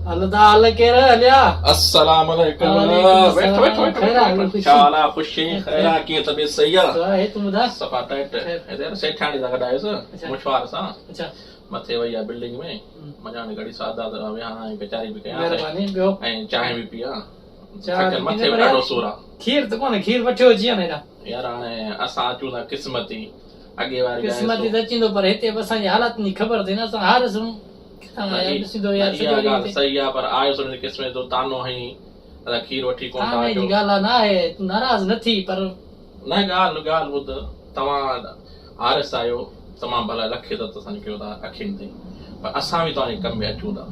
अल्लाह कह रहा है लिया अस्सलाम वालेकुम बैठो बैठो बैठो शाला खुशी खैरा की तबीयत सही है तो है तुम दा सफा टाइट इधर सेठाणी दा गडायस मुशवार सा अच्छा मथे वई बिल्डिंग में मजाने गड़ी सादा दरा यहां बेचारी भी कया मेहरबानी बियो ऐं चाय भी पिया चाय मथे ॾाढो सूर खीर तो कोने खीर वठो जी ने यार हाणे असां अचूं था क़िस्मती अॻे वारी क़िस्मती त अचींदो पर हिते असांजी हालत नी ख़बर थी न असां हार सुन ॾिसींदो यार सॼो सही आहे पर आयो सुन क़िस्मत जो तानो हई अदा खीर वठी कोन था अचो ॻाल्हि न आहे तू नाराज़ न थी पर न ॻाल्हि ॿुध तव्हां आरस आहियो तमामु भला लखे त असांजो कयो था अखियुनि ते पर असां बि तव्हांजे कम में अचूं था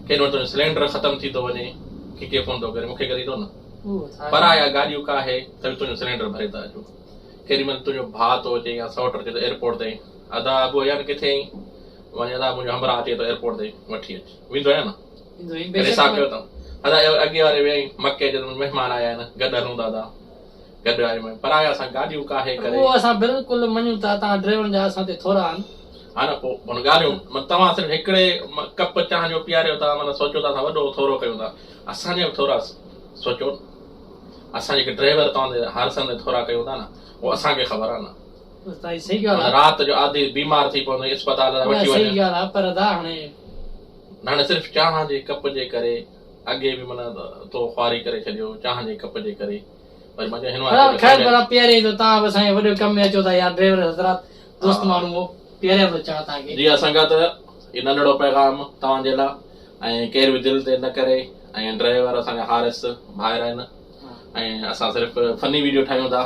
केॾी महिल तुंहिंजो सिलेंडर ख़तमु थी थो वञे के फोन थो करे मूंखे करे थो न पर आया गाॾियूं का आहे त बि तुंहिंजो सिलेंडर भरे था अचूं केॾी महिल तुंहिंजो भाउ थो अचे या सौट अचे त एयरपोर्ट ते अदा अॻो यार किथे वञे अदा मुंहिंजो हमरा अचे त एयरपोर्ट ते वठी अच वेंदो आहियां न हिसाब कयो अथऊं अदा अॻे वारे वेई मके जे महिमान आया आहिनि गॾु हलूं दादा गॾु आहियूं पर आया असां गाॾियूं काहे करे उहो असां बिल्कुलु मञूं था तव्हां ड्राइवर जा असां ते थोरा आहिनि हा न पोइ हुन ॻाल्हियूं तव्हां सिर्फ़ु हिकिड़े कप चांहि जो पीआरियो था माना सोचो था असां वॾो थोरो कयूं था असांजे बि थोरा सोचो असां जेके ड्राइवर तव्हांजे हर संदे थोरा कयूं था न उहो असांखे ख़बर आहे न सही ॻाल्हि आहे राति जो आदि बीमार थी पवंदो अस्पताल वठी सही ॻाल्हि आहे पर दा हाणे सिर्फ़ु चांहि जे कप जे करे अॻे बि माना तो ख्वारी करे छॾियो चांहि जे कप जे करे वरी मुंहिंजो हिन ख़ैर भला पीआरे तो तव्हां बि असांजे वॾे कम में अचो था यार ड्राइवर हज़रात दोस्त माण्हू पीआरे थो चवां तव्हांखे जी संगत ही नंढड़ो पैगाम तव्हांजे लाइ ऐं केर बि दिलि ते न करे ऐं ड्राइवर असांजा हारिस ॿाहिरि आहिनि ऐं असां सिर्फ़ु फनी वीडियो ठाहियूं था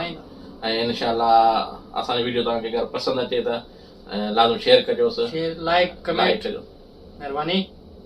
ऐं इनशाअल्लाह असांजी वीडियो तव्हांखे अगरि पसंदि अचे त लाज़िम शेयर कजोसि लाइक कमेंट कजो महिरबानी।